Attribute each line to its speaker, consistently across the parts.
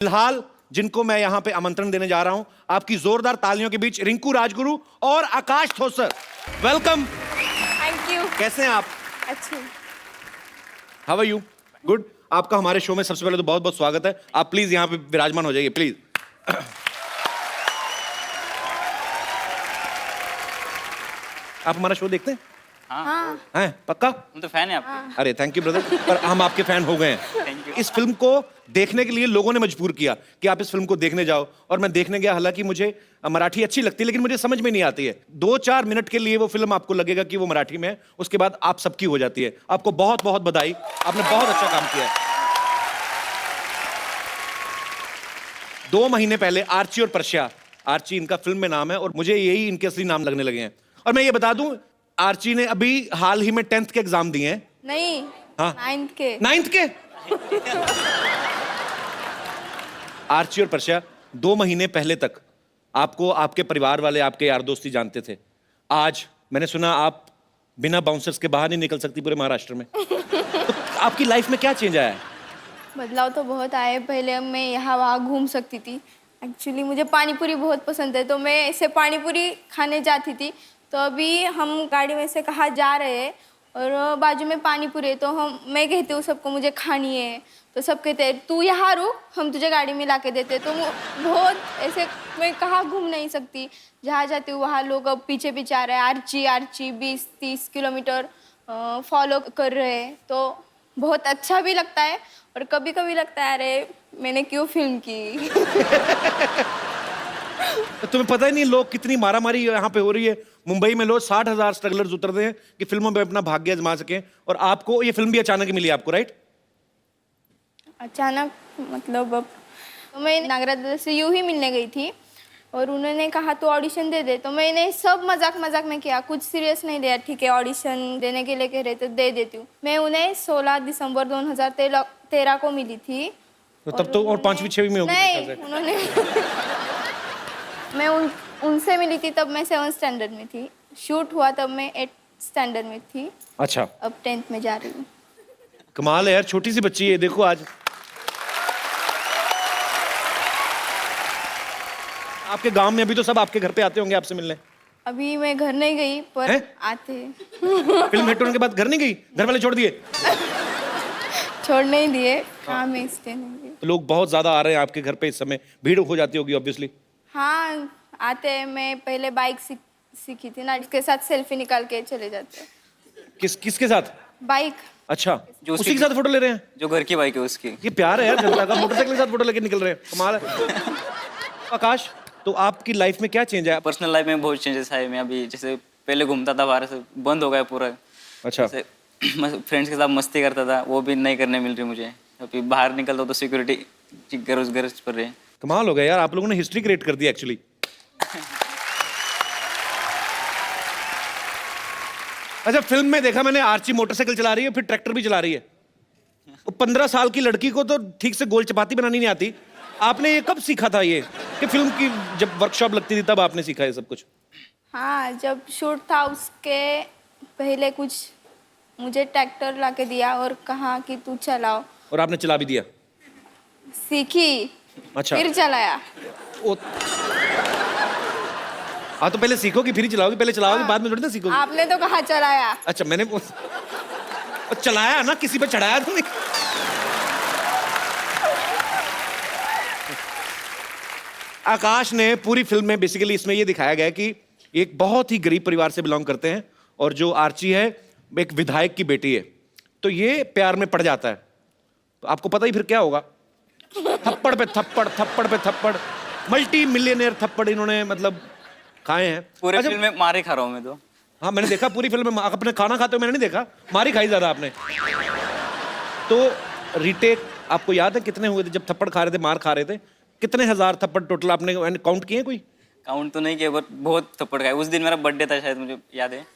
Speaker 1: फिलहाल जिनको मैं यहां पे आमंत्रण देने जा रहा हूं, आपकी जोरदार तालियों के बीच रिंकू राजगुरु और Akash Thosar. Welcome.
Speaker 2: Thank you.
Speaker 1: कैसे हैं आप?
Speaker 2: अच्छी।
Speaker 1: How are you? गुड। आपका हमारे शो में सबसे पहले तो बहुत बहुत स्वागत है। आप प्लीज यहां पे विराजमान हो जाइए, प्लीज। आप हमारा शो देखते हैं?
Speaker 2: हाँ।
Speaker 1: हैं? पक्का?
Speaker 3: हम तो फैन है आपके।
Speaker 1: अरे थैंक यू ब्रदर, पर हम आपके फैन हो गए हैं।
Speaker 3: Thank you.
Speaker 1: इस फिल्म को देखने के लिए लोगों ने मजबूर किया कि आप इस फिल्म को देखने जाओ, और मैं देखने गया। हालांकि मुझे मराठी अच्छी लगती है, लेकिन मुझे समझ में नहीं आती है। 2-4 मिनट के लिए वो फिल्म आपको लगेगा कि वो मराठी में है, उसके बाद आप सबकी हो जाती है। आपको बहुत बहुत बधाई, आपने बहुत अच्छा काम किया है। 2 महीने पहले आर्ची और पर्शिया, आर्ची इनका फिल्म में नाम है और मुझे यही इनके असली नाम लगने लगे हैं। और मैं ये बता दूं, आर्ची ने अभी हाल ही में 10th के एग्जाम दिए हैं।
Speaker 2: नहीं।
Speaker 1: हाँ।
Speaker 2: 9th के।
Speaker 1: 9th के? आर्ची और पर्शिया 2 महीने पहले तक आपको आपके परिवार वाले, आपके यार दोस्ती जानते थे। आज मैंने सुना आप बिना बाउंसर्स के बाहर नहीं निकल सकती पूरे महाराष्ट्र में। तो आपकी लाइफ में क्या चेंज आया है?
Speaker 2: बदलाव तो बहुत आए। पहले मैं यहाँ वहाँ घूम सकती थी। एक्चुअली मुझे पानी पूरी बहुत पसंद है, तो मैं ऐसे पानी पूरी खाने जाती थी। तो अभी हम गाड़ी में से कहाँ जा रहे हैं और बाजू में पानी पूरी है, तो मैं कहती हूँ सबको मुझे खानी है, तो सब कहते हैं तू यहाँ रुक, हम तुझे गाड़ी में ला के देते। तो बहुत ऐसे मैं कहाँ घूम नहीं सकती। जहाँ जाती हूँ वहाँ लोग अब पीछे पीछे आ रहे हैं। आर्ची आर्ची 20-30 किलोमीटर फॉलो कर रहे हैं, तो बहुत अच्छा भी लगता है। और कभी कभी लगता है अरे मैंने क्यों फिल्म की।
Speaker 1: तुम्हें पता ही नहीं लोग कितनी मारामारी यहाँ पे हो रही है। मुंबई में लोग 60,000 स्ट्रगलर्स उतरते हैं कि फिल्मों में अपना भाग्य आजमा सकें, और आपको ये फिल्म भी अचानक ही मिली आपको, राइट?
Speaker 2: अचानक मतलब अब तो मैं नागराज दादा से यूं ही मिलने गई थी और उन्होंने कहा तो ऑडिशन दे दे। तो मैंने सब मजाक मजाक में किया, कुछ सीरियस नहीं दिया। ठीक है ऑडिशन देने के लिए कह रहे तो दे देती हूँ। मैं उन्हें 16 दिसंबर 2013 को मिली थी।
Speaker 1: तो तब तो और 5वीं 6वीं में होगी मेरे ख्याल
Speaker 2: नहीं, उन्होंने मैं उनसे मिली थी तब मैं 7th स्टैंडर्ड में थी। शूट हुआ तब मैं 8th स्टैंडर्ड में थी।
Speaker 1: से। अच्छा,
Speaker 2: अब 10th में जा रही हूँ।
Speaker 1: कमाल है यार, छोटी सी बच्ची है, देखो आज। आपके गांव में अभी तो सब आपके घर पे आते होंगे आपसे मिलने।
Speaker 2: अभी मैं घर नहीं गई पर
Speaker 1: हैं?
Speaker 2: आते हैं।
Speaker 1: फिल्म हिट होने के बाद घर नहीं गई? घर वाले छोड़ दिए?
Speaker 2: छोड़ नहीं दिए, हाँ मैं इसलिए नहीं गई।
Speaker 1: तो लोग बहुत ज्यादा आ रहे हैं आपके घर पे इस समय, भीड़ हो जाती होगी ऑब्वियसली।
Speaker 2: हाँ आते हैं। मैं पहले बाइक सीखी थी ना, इसके साथ सेल्फी निकाल के चले जाते हैं।
Speaker 1: किसके साथ?
Speaker 2: बाइक।
Speaker 1: अच्छा,
Speaker 3: जो
Speaker 1: उसी के साथ फोटो ले रहे हैं?
Speaker 3: जो घर की बाइक है उसकी।
Speaker 1: ये प्यार है यार जनता का, मोटरसाइकिल के साथ फोटो लेके निकल रहे हैं, कमाल है। आकाश, तो आपकी लाइफ में क्या चेंज आया?
Speaker 3: पर्सनल लाइफ में बहुत चेंजेस आए। मैं अभी जैसे पहले घूमता था बाहर से, बंद हो गया पूरा।
Speaker 1: अच्छा।
Speaker 3: जैसे फ्रेंड्स के साथ मस्ती करता था, वो भी नहीं करने मिल रही मुझे। अभी बाहर निकलता तो सिक्योरिटी गरज पर रही है।
Speaker 1: कमाल हो गया यार, आप लोगों ने हिस्ट्री क्रिएट कर दी एक्चुअली। अच्छा, फिल्म में देखा मैंने आर्ची मोटरसाइकिल चला रही है, फिर ट्रैक्टर भी चला रही है। वो 15 साल की लड़की को तो ठीक से गोल चपाती बनानी नहीं आती। आपने ये कब सीखा था ये, कि फिल्म की जब वर्कशॉप लगती थी तब आपने सीखा ये सब कुछ?
Speaker 2: हाँ जब शूट था उसके पहले कुछ मुझे ट्रैक्टर ला के दिया और कहा कि तू चलाओ।
Speaker 1: और आपने चला भी दिया?
Speaker 2: सीखी।
Speaker 1: अच्छा।
Speaker 2: फिर चलाया।
Speaker 1: ओ, हाँ तो पहले सीखोगी फिर ही चलाओगी, पहले चलाओगी बाद में थोड़ी ना सीखोगी।
Speaker 2: आपने तो कहा चलाया।
Speaker 1: अच्छा, मैंने चलाया ना, किसी पे चढ़ाया तो नहीं। आकाश ने पूरी फिल्म में बेसिकली इसमें ये दिखाया गया है कि एक बहुत ही गरीब परिवार से बिलोंग करते हैं, और जो आर्ची है एक विधायक की बेटी है। तो ये प्यार में पड़ जाता है, तो आपको पता ही फिर क्या होगा। थप्पड़ पे थप्पड़, थप्पड़ पे थप्पड़, मल्टी मिलियनेयर थप्पड़ इन्होंने मतलब खाए हैं।
Speaker 3: पूरे
Speaker 1: अच्छा,
Speaker 3: फिल्म में मारे खा रहा हूँ मैं तो।
Speaker 1: हाँ मैंने देखा पूरी फिल्म में। अपने खाना खाते हुए मैंने नहीं देखा, मारी खाई ज्यादा आपने। तो रीटेक आपको याद है कितने हुए थे जब थप्पड़ खा रहे थे, मार खा रहे थे? कितने हजार थप्पड़ टोटल आपने काउंट किए कोई?
Speaker 3: काउंट तो नहीं किया, बट बहुत थप्पड़ खाए। उस दिन मेरा बर्थडे था शायद, मुझे याद है।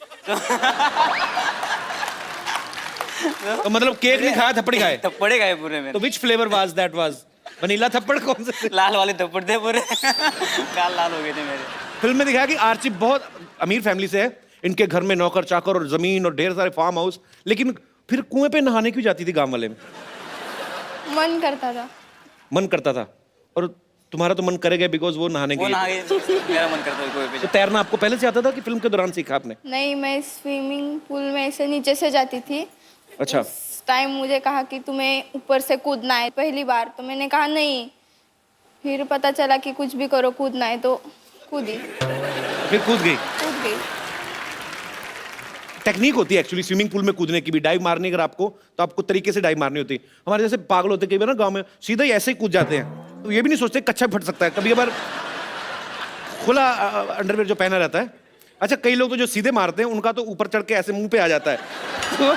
Speaker 1: तो मतलब केक नहीं खाया, थप्पड़ ही खाए?
Speaker 3: थप्पड़े खाए पूरे में।
Speaker 1: तो which flavour was that? Was vanilla थप्पड़? कौन से?
Speaker 3: लाल वाले थप्पड़ थे पूरे। गाल लाल हो गए थे मेरे।
Speaker 1: फिल्म में दिखाया कि आर्ची बहुत अमीर फैमिली से है, इनके घर में नौकर चाकर और जमीन और ढेर सारे फार्म हाउस, लेकिन फिर कुएं पे नहाने क्यों जाती थी गांव वाले में?
Speaker 2: मन करता था।
Speaker 1: मन करता था? और तुम्हारा तो मन करेगा बिकॉज वो नहाने
Speaker 3: वो
Speaker 1: गई
Speaker 3: नहा
Speaker 1: है।
Speaker 3: गए, मेरा मन करता है कोई पे
Speaker 1: तो तैरना आपको पहले से आता था कि फिल्म के दौरान सीखा आपने?
Speaker 2: नहीं, मैं स्विमिंग पूल में ऐसे नीचे से जाती थी।
Speaker 1: अच्छा।
Speaker 2: उस टाइम मुझे कहा कि तुम्हें ऊपर से कूदना है पहली बार, तो मैंने कहा नहीं। फिर पता चला कि कुछ भी करो कूदना है, तो कूदी।
Speaker 1: फिर कूद गई।
Speaker 2: कूद गई।
Speaker 1: टेक्निक होती है एक्चुअली स्विमिंग पूल में कूदने की भी। डाइव मारनी अगर आपको तो आपको तरीके से डाइव मारनी होती है। हमारे जैसे पागल होते कई बार ना गांव में सीधा ही ऐसे ही कूद जाते हैं, तो ये भी नहीं सोचते कच्चा फट सकता है। कभी कभार खुला अंडरवेयर जो पहना रहता है। अच्छा, कई लोग तो जो सीधे मारते हैं उनका तो ऊपर चढ़ के ऐसे मुंह पे आ जाता है। तो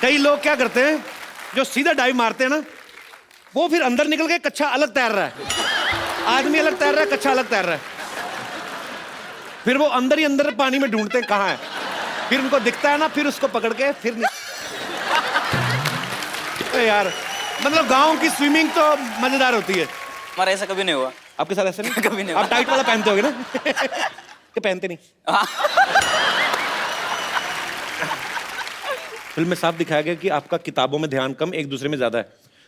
Speaker 1: कई लोग क्या करते हैं, जो सीधा डाइव मारते हैं ना, वो फिर अंदर निकल के कच्चा अलग तैर रहा है। आदमी अलग तैर रहा है, कच्चा अलग तैर रहा है। फिर वो अंदर ही अंदर पानी में ढूंढते हैं कहाँ है। फिर उनको दिखता है ना, फिर उसको पकड़ के फिर यार, मतलब गांव की स्विमिंग तो मजेदार होती है।
Speaker 3: हमारा ऐसा कभी नहीं हुआ।
Speaker 1: आपके साथ ऐसा नहीं?
Speaker 3: कभी नहीं
Speaker 1: आप
Speaker 3: हुआ।
Speaker 1: टाइट वाला पहनते होगे ना? कि पहनते नहीं? फिल्म में साफ दिखाया गया कि आपका किताबों में ध्यान कम, एक दूसरे में ज्यादा है।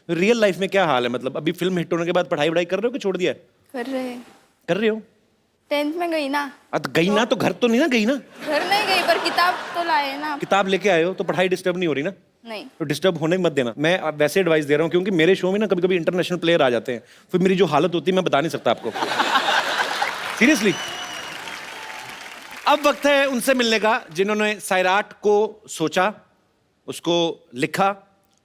Speaker 1: रियल लाइफ में क्या हाल है? मतलब अभी फिल्म हिट होने के बाद पढ़ाई वढ़ाई कर रहे हो कि छोड़ दिया है?
Speaker 2: कर रहे हैं।
Speaker 1: कर रहे हो?
Speaker 2: 10th में गई ना।
Speaker 1: अब गई ना तो घर तो नहीं ना गई ना?
Speaker 2: घर नहीं गई, पर किताब तो लाए ना।
Speaker 1: किताब लेके आए हो तो पढ़ाई डिस्टर्ब नहीं हो रही ना?
Speaker 2: नहीं।
Speaker 1: तो डिस्टर्ब होने मत देना। मैं अब वैसे एडवाइस दे रहा हूँ क्योंकि मेरे शो में ना कभी कभी इंटरनेशनल प्लेयर आ जाते हैं, फिर मेरी जो हालत होती है मैं बता नहीं सकता आपको। सीरियसली। अब वक्त है उनसे मिलने का जिन्होंने सैराट को सोचा, उसको लिखा,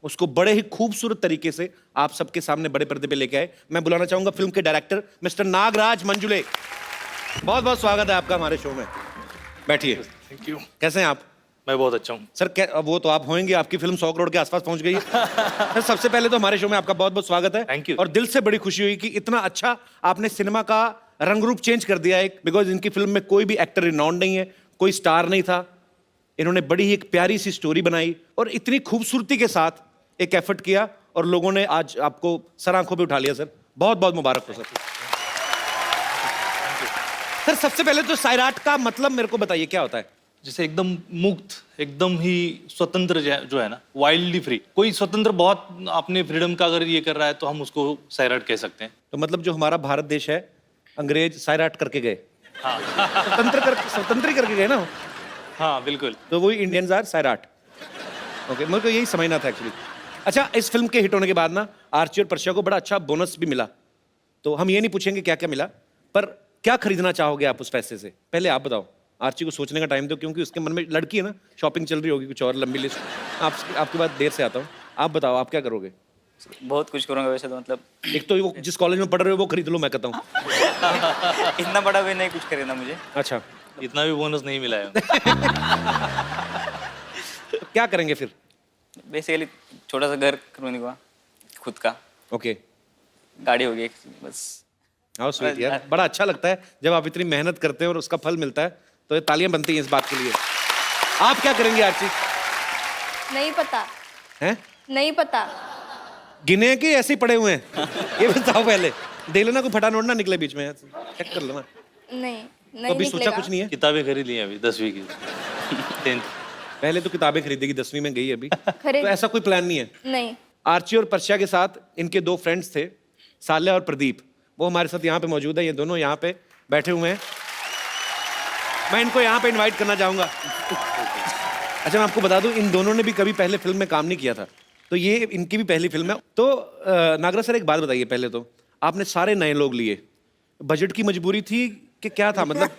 Speaker 1: उसको बड़े ही खूबसूरत तरीके से आप सबके सामने बड़े पर्दे पे लेके आए। मैं बुलाना चाहूंगा फिल्म के डायरेक्टर मिस्टर नागराज मंजुले। बहुत बहुत स्वागत है आपका हमारे शो में। बैठिए।
Speaker 4: Thank you.
Speaker 1: कैसे हैं आप?
Speaker 4: मैं बहुत अच्छा हूँ।
Speaker 1: सर वो तो आप होंगे, आपकी फिल्म 100 करोड़ के आसपास पहुंच गई है। सर सबसे पहले तो हमारे शो में आपका बहुत बहुत स्वागत है।
Speaker 4: Thank you.
Speaker 1: और दिल से बड़ी खुशी हुई कि इतना अच्छा आपने सिनेमा का रंग रूप चेंज कर दिया है। बिकॉज इनकी फिल्म में कोई भी एक्टर रिनाउंड नहीं है, कोई स्टार नहीं था। इन्होंने बड़ी ही एक प्यारी सी स्टोरी बनाई और इतनी खूबसूरती के साथ एक एफर्ट किया और लोगों ने आज आपको सर आंखों पे उठा लिया। सर बहुत बहुत मुबारक हो सर। सर सबसे पहले तो सैराट का मतलब मेरे को बताइए क्या होता है?
Speaker 4: जैसे एकदम मुक्त, एकदम ही स्वतंत्र जो है ना, वाइल्डली फ्री। कोई स्वतंत्र बहुत अपने फ्रीडम का अगर ये कर रहा है तो हम उसको सैराट कह सकते हैं।
Speaker 1: तो मतलब जो हमारा भारत देश है, अंग्रेज सैराट करके गए।
Speaker 4: हाँ
Speaker 1: स्वतंत्र ही करके गए ना।
Speaker 4: हाँ बिल्कुल।
Speaker 1: तो वही इंडियंस आर सैराट। ओके, मेरे को यही समझना था एक्चुअली। अच्छा, इस फिल्म के हिट होने के बाद ना आर्ची और पर्शिया को बड़ा अच्छा बोनस भी मिला। तो हम ये नहीं पूछेंगे क्या क्या मिला, पर क्या खरीदना चाहोगे आप उस पैसे से? पहले आप बताओ। आर्ची को सोचने का टाइम दो क्योंकि उसके मन में लड़की है ना, शॉपिंग चल रही होगी कुछ और लंबी लिस्ट। आपके बाद देर से आता हूँ। आप बताओ आप क्या करोगे?
Speaker 3: बहुत कुछ करूँगा वैसे तो, मतलब
Speaker 1: एक तो वो जिस कॉलेज में पढ़ रहे हो वो खरीद लो, मैं कहता हूँ।
Speaker 3: इतना बड़ा भी नहीं कुछ खरीदना मुझे।
Speaker 1: अच्छा,
Speaker 4: इतना भी बोनस नहीं मिला है।
Speaker 1: तो क्या करेंगे फिर?
Speaker 3: बेसिकली छोटा सा घर खरीदूंगा खुद का,
Speaker 1: ओके,
Speaker 3: गाड़ी होगी एक, बस।
Speaker 1: हाउ स्वीट यार, बड़ा अच्छा लगता है जब आप इतनी मेहनत करते हैं और उसका फल मिलता है, तो ये तालियां बनती हैं इस बात के लिए। आप क्या करेंगे आर्ची?
Speaker 2: नहीं पता।
Speaker 1: हैं?
Speaker 2: नहीं पता।
Speaker 1: गिने के ऐसे ही पड़े हुए हैं? ये बताओ पहले, देख लेना कोई फटा नोट ना निकले बीच में, चेक कर लेना।
Speaker 2: नहीं,
Speaker 1: तो
Speaker 2: नहीं
Speaker 1: अभी सोचा
Speaker 2: निकलेगा।
Speaker 1: कुछ नहीं है?
Speaker 4: किताबें खरीद ली हैं अभी 10वीं की, 10th।
Speaker 1: पहले तो किताबें खरीदेगी, 10वीं में गई अभी।
Speaker 2: खरीद-
Speaker 1: तो ऐसा कोई प्लान नहीं है?
Speaker 2: नहीं।
Speaker 1: आर्ची और पर्शिया के साथ इनके 2 फ्रेंड्स थे, साल्या और प्रदीप। वो हमारे साथ यहाँ पे मौजूद है, ये दोनों यहाँ पे बैठे हुए हैं। मैं इनको यहाँ पे इनवाइट करना चाहूंगा। अच्छा, मैं आपको बता दूं, इन दोनों ने भी कभी पहले फिल्म में काम नहीं किया था, तो ये इनकी भी पहली फिल्म है। तो नागराज सर एक बात बताइए, पहले तो आपने सारे नए लोग लिए, बजट की मजबूरी थी कि क्या था? मतलब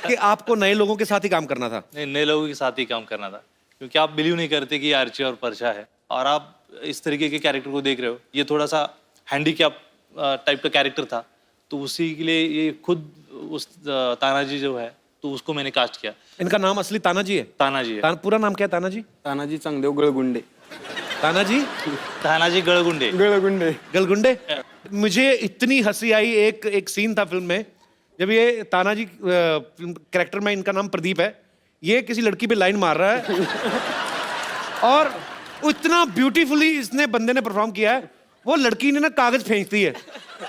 Speaker 1: कि आपको नए लोगों के साथ ही काम करना था?
Speaker 4: नहीं, नए लोगों के साथ ही काम करना था, क्योंकि आप बिलीव नहीं करते कि आर्ची और पर्चा है और आप इस तरीके के कैरेक्टर को देख रहे हो। ये थोड़ा सा हैंडीकैप टाइप का कैरेक्टर था, तो उसी के लिए ये खुद उस तानाजी जो है, तो उसको मैंने कास्ट किया।
Speaker 1: इनका नाम असली तानाजी है?
Speaker 4: तानाजी है।
Speaker 1: पूरा नाम क्या है तानाजी?
Speaker 5: तानाजी चांगदेव गळगुंडे।
Speaker 1: तानाजी
Speaker 4: तानाजी गळगुंडे।
Speaker 5: गळगुंडे।
Speaker 1: गलगुंडे। मुझे इतनी हंसी आई, एक सीन था फिल्म में जब ये तानाजी कैरेक्टर में, इनका नाम प्रदीप है, ये किसी लड़की पे लाइन मार रहा है और इतना ब्यूटीफुली इसने बंदे ने परफॉर्म किया है, वो लड़की ने ना कागज फेंकती है,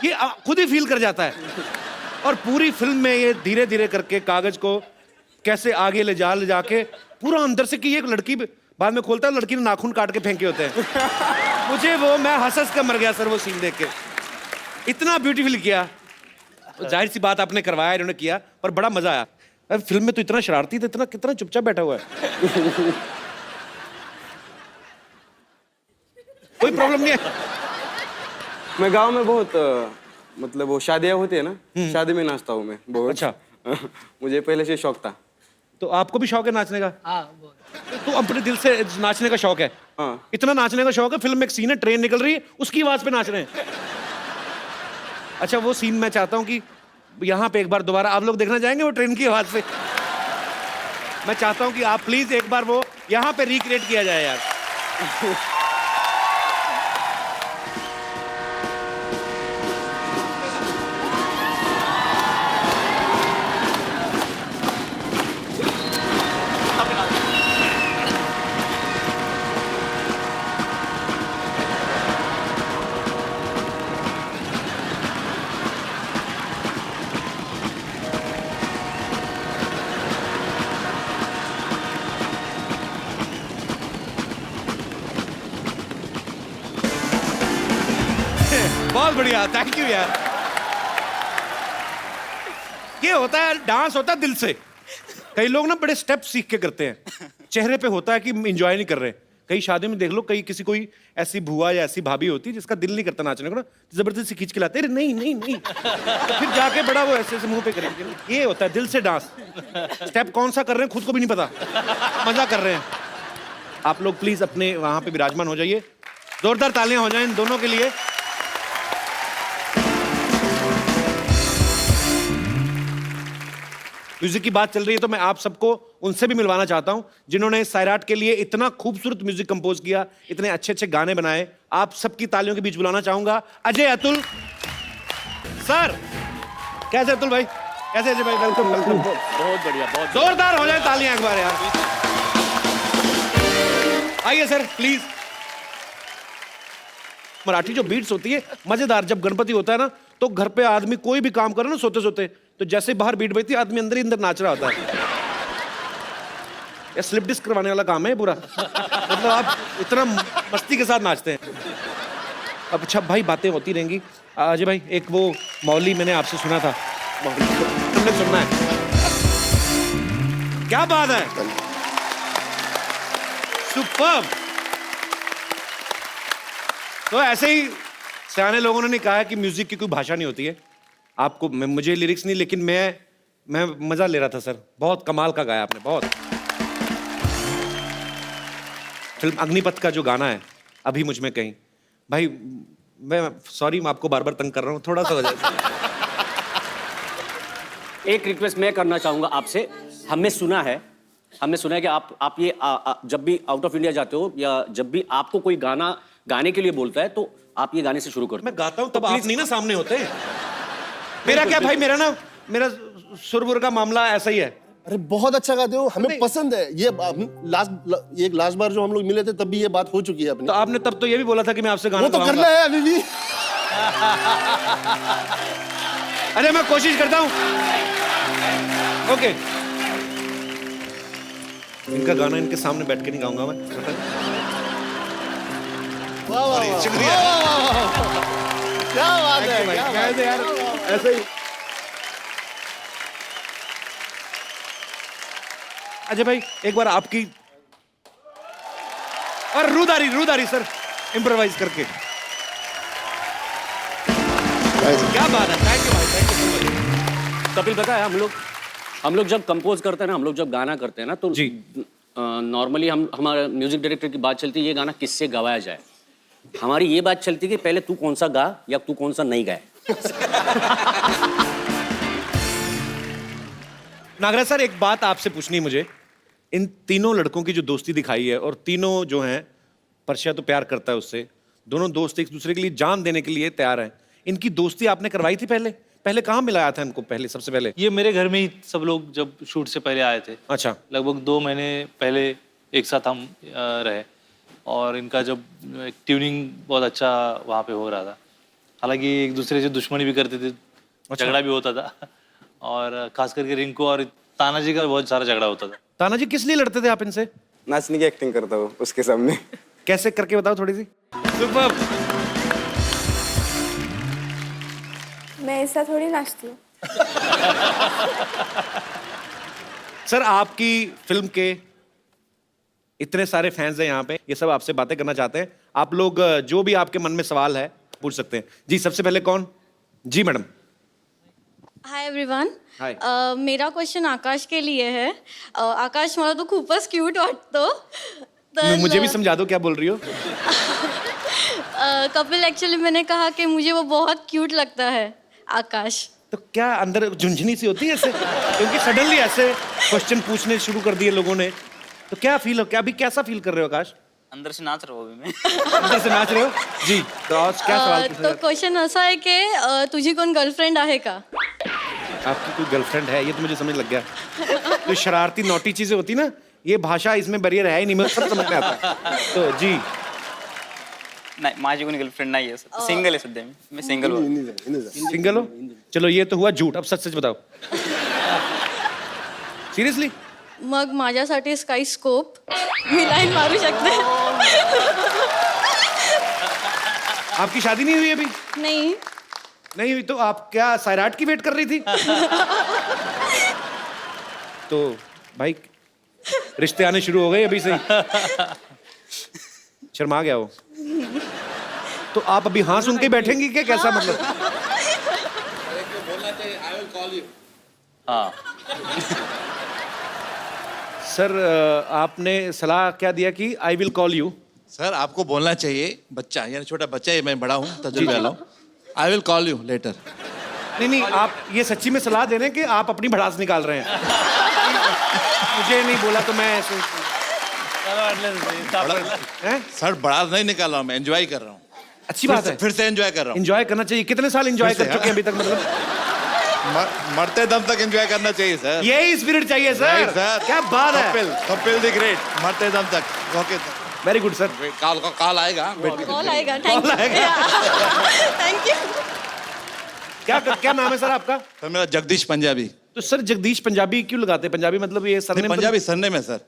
Speaker 1: ये खुद ही फील कर जाता है। और पूरी फिल्म में ये धीरे धीरे करके कागज को कैसे आगे ले जाके पूरा अंदर से, कि ये लड़की बाद में खोलता है, लड़की ने नाखून काट के फेंके होते हैं। मुझे वो, मैं हंस कर मर गया सर वो सीन देख के। इतना ब्यूटीफुल किया। जाहिर सी बात आपने करवाया, इन्होंने किया, पर बड़ा मजा आया। अरे फिल्म में तो इतना शरारती था, इतना कितना चुपचाप बैठा हुआ है। कोई प्रॉब्लम नहीं है।
Speaker 5: मैं गांव में बहुत मतलब वो शादियां होती है ना, शादी में नाचता हूँ मैं बहुत।
Speaker 1: अच्छा।
Speaker 5: मुझे पहले से शौक था।
Speaker 1: तो आपको भी शौक है नाचने का? तो अपने दिल से नाचने का शौक है?
Speaker 5: हाँ।
Speaker 1: इतना नाचने का शौक है, फिल्म में एक सीन है, ट्रेन निकल रही है, उसकी आवाज पे नाच रहे हैं। अच्छा, वो सीन मैं चाहता हूँ कि यहाँ पे एक बार दोबारा आप लोग देखना चाहेंगे वो ट्रेन की आवाज से? मैं चाहता हूँ कि आप प्लीज एक बार वो यहाँ पे रिक्रिएट किया जाए यार। बहुत बढ़िया, थैंक यू यार। ये होता है, डांस होता है दिल से। कई लोग ना बड़े स्टेप सीख के करते हैं, चेहरे पे होता है कि एंजॉय नहीं कर रहे। कई शादी में देख लो, कई किसी कोई ऐसी बुआ या ऐसी भाभी होती है जिसका दिल नहीं करता नाचने को ना, जबरदस्ती खींच के लाते हैं, नहीं नहीं नहीं, तो फिर जाके बड़ा वो ऐसे मुंह पे करेंगे। ये होता है दिल से डांस। स्टेप कौन सा कर रहे हैं खुद को भी नहीं पता, मजा कर रहे हैं। आप लोग प्लीज अपने वहां पे विराजमान हो जाइए। जोरदार तालियां हो जाएं इन दोनों के लिए। म्यूजिक की बात चल रही है तो मैं आप सबको उनसे भी मिलवाना चाहता हूं जिन्होंने सैराट के लिए इतना खूबसूरत म्यूजिक कंपोज किया, इतने अच्छे अच्छे गाने बनाए। आप सबकी तालियों के बीच बुलाना चाहूंगा अजय अतुल सर। कैसे अतुल भाई? कैसे अजय भाई? Welcome welcome.
Speaker 6: बहुत बढ़िया, बहुत
Speaker 1: जोरदार हो जाए तालियां एक बार यार। आइए सर प्लीज। मराठी जो बीट्स होती है मजेदार, जब गणपति होता है ना तो घर पे आदमी कोई भी काम करे ना सोते सोते, तो जैसे बाहर बीट बजती है आदमी अंदर ही अंदर नाच रहा होता है। ये स्लिप डिस्क करवाने वाला काम है पूरा। मतलब आप इतना मस्ती के साथ नाचते हैं। अब अच्छा भाई, बातें होती रहेंगी। अजय भाई, एक वो मौली मैंने आपसे सुना था, तुमने सुनना है? क्या बात है, सुपर्ब। तो ऐसे ही सियाने लोगों ने कहा है कि म्यूजिक की कोई भाषा नहीं होती है। आपको मुझे लिरिक्स नहीं, लेकिन मैं मजा ले रहा था सर। बहुत कमाल का गाया आपने, बहुत। फिल्म अग्निपथ का जो गाना है अभी मुझ में कहीं, भाई मैं सॉरी, मैं आपको बार बार तंग कर रहा हूँ, थोड़ा सा हो जाए।
Speaker 6: एक रिक्वेस्ट मैं करना चाहूंगा आपसे। हमने सुना है कि आप ये जब भी आउट ऑफ इंडिया जाते हो या जब भी आपको कोई गाना गाने के लिए बोलता है तो आप ये गाने से शुरू करते हो।
Speaker 1: मैं गाता हूँ तब आप नहीं ना सामने होते। मेरा क्या भाई, मेरा सुरबुर का मामला ऐसा ही है।
Speaker 7: अरे बहुत अच्छा गाते हो, हमें पसंद है ये। लास्ट बार जो हम लोग मिले थे तब भी ये बात हो चुकी है अपनी।
Speaker 1: तो आपने तब तो ये भी बोला था कि मैं आपसे गाना
Speaker 7: वो तो करना है अभी भी।
Speaker 1: अरे मैं कोशिश करता हूँ। ओके, इनका गाना इनके सामने बैठ के नहीं गाऊंगा मैं।
Speaker 7: वाह वाह वाह,
Speaker 1: शुक्रिया,
Speaker 7: क्या बात है,
Speaker 1: भाई,
Speaker 7: क्या बात
Speaker 1: कैसे यार, ऐसे ही। अजय भाई एक बार आपकी और रूदारी सर इम्प्रोवाइज करके। क्या बात है, थैंक यू भाई, थैंक यू।
Speaker 6: कपिल, पता है हम लोग जब कंपोज करते हैं ना, हम लोग जब गाना करते हैं ना, तो
Speaker 1: जी
Speaker 6: नॉर्मली हमारे म्यूजिक डायरेक्टर की बात चलती है ये गाना किससे गवाया जाए। हमारी ये बात चलती है कि पहले तू कौन सा गा या तू कौन सा नहीं गाए।
Speaker 1: नागराज सर, एक बात आपसे पूछनी है मुझे। इन तीनों लड़कों की जो दोस्ती दिखाई है, और तीनों जो हैं, परशिया तो प्यार करता है उससे, दोनों दोस्त एक दूसरे के लिए जान देने के लिए तैयार हैं। इनकी दोस्ती आपने करवाई थी पहले कहाँ मिलाया था इनको पहले, सबसे पहले?
Speaker 4: ये मेरे घर में ही सब लोग जब शूट से पहले आए थे।
Speaker 1: अच्छा।
Speaker 4: लगभग 2 महीने पहले एक साथ हम रहे, और इनका जब ट्यूनिंग बहुत अच्छा वहाँ पे हो रहा था। हालांकि एक दूसरे से दुश्मनी भी करते थे, झगड़ा भी होता था, और खास करके रिंकू और तानाजी का बहुत सारा झगड़ा होता था।
Speaker 1: तानाजी किस लिए लड़ते थे आप इनसे?
Speaker 5: नाचने की एक्टिंग करता हूँ उसके सामने।
Speaker 1: कैसे करके बताओ थोड़ी सी। सुपर्ब।
Speaker 2: मैं ऐसा थोड़ी नाचती हूँ।
Speaker 1: सर आपकी फिल्म के इतने सारे फैंस हैं यहाँ पे, ये सब आपसे बातें करना चाहते हैं। आप लोग जो भी आपके मन में सवाल है पूछ सकते हैं। जी सबसे पहले कौन? जी मैडम।
Speaker 8: Hi everyone.
Speaker 1: Hi.
Speaker 8: मेरा क्वेश्चन आकाश के लिए है. आकाश मला तो खूपच क्यूट वाटतो.
Speaker 1: मुझे भी समझा दो क्या बोल रही हो।
Speaker 8: कपिल एक्चुअली मैंने कहा कि मुझे वो बहुत क्यूट लगता है आकाश.
Speaker 1: तो क्या अंदर झुंझुनी सी होती है ऐसे, क्योंकि सडनली ऐसे क्वेश्चन पूछने शुरू कर दिए लोगों ने, तो क्या फील हो, क्या अभी कैसा फील कर रहे हो आकाश?
Speaker 3: अंदर से नाच रहा हूँ अभी मैं.
Speaker 1: अंदर से नाच रहे हो जी? तो आज क्या सवाल पूछना
Speaker 8: तो
Speaker 1: चाहते
Speaker 8: क्वेश्चन असा आहे की तुझी कोण गर्लफ्रेंड आहे का?
Speaker 1: हैं? आपकी कोई गर्लफ्रेंड है? ये तो मुझे समझ लग गया। तो शरारती नोटी चीजें होती ना, ये भाषा इसमें बैरियर है ही नहीं, मुझे सब समझ में आता है। तो जी
Speaker 3: नाही माझी कोणी गर्लफ्रेंड नाही आहे. सिंगल आहे सध्या मी सिंगल हूँ.
Speaker 1: सिंगल हो? चलो ये तो हुआ झूठ, अब सच सच बताओ। सीरियसली?
Speaker 8: मग माझ्यासाठी स्काई स्कोप मी लाईन मारू शकते.
Speaker 1: आपकी शादी नहीं हुई अभी?
Speaker 8: नहीं.
Speaker 1: नहीं हुई तो आप क्या सैराट की वेट कर रही थी? तो भाई रिश्ते आने शुरू हो गए अभी से ही। शर्मा गया वो। तो आप अभी हाँ सुन के बैठेंगी क्या, कैसा मतलब?
Speaker 4: हाँ.
Speaker 1: सर आपने सलाह क्या दिया कि I will call you?
Speaker 9: Sir आपको बोलना चाहिए, बच्चा यानी छोटा बच्चा है, मैं बड़ा हूँ, तजुर्बे वाला हूँ. I will call you later.
Speaker 1: नहीं आप ये सच्ची में सलाह दे रहे हैं कि आप अपनी भड़ास निकाल रहे हैं? मुझे नहीं बोला तो मैं ऐसे हैं?
Speaker 9: सर बड़ा नहीं निकाल रहा हूँ, मैं एंजॉय कर रहा हूँ.
Speaker 1: अच्छी बात है,
Speaker 9: फिर से एंजॉय कर रहा हूँ.
Speaker 1: एंजॉय करना चाहिए। कितने साल एंजॉय
Speaker 9: फिर
Speaker 1: कर
Speaker 9: से,
Speaker 1: चुके हैं अभी तक मतलब?
Speaker 9: मरते दम तक एंजॉय करना चाहिए सर.
Speaker 1: यही स्पिरिट चाहिए
Speaker 9: Right,
Speaker 1: सर। क्या बात है।
Speaker 9: कपिल द ग्रेट, मरते दम तक. Okay
Speaker 1: very good sir.
Speaker 9: Call आएगा.
Speaker 8: कॉल आएगा. Thank you. Thank you.
Speaker 1: क्या नाम है सर आपका?
Speaker 9: सर मेरा जगदीश पंजाबी.
Speaker 1: तो सर जगदीश पंजाबी क्यों लगाते हैं? पंजाबी मतलब ये सरनेम?
Speaker 9: पंजाबी सरनेम है सर.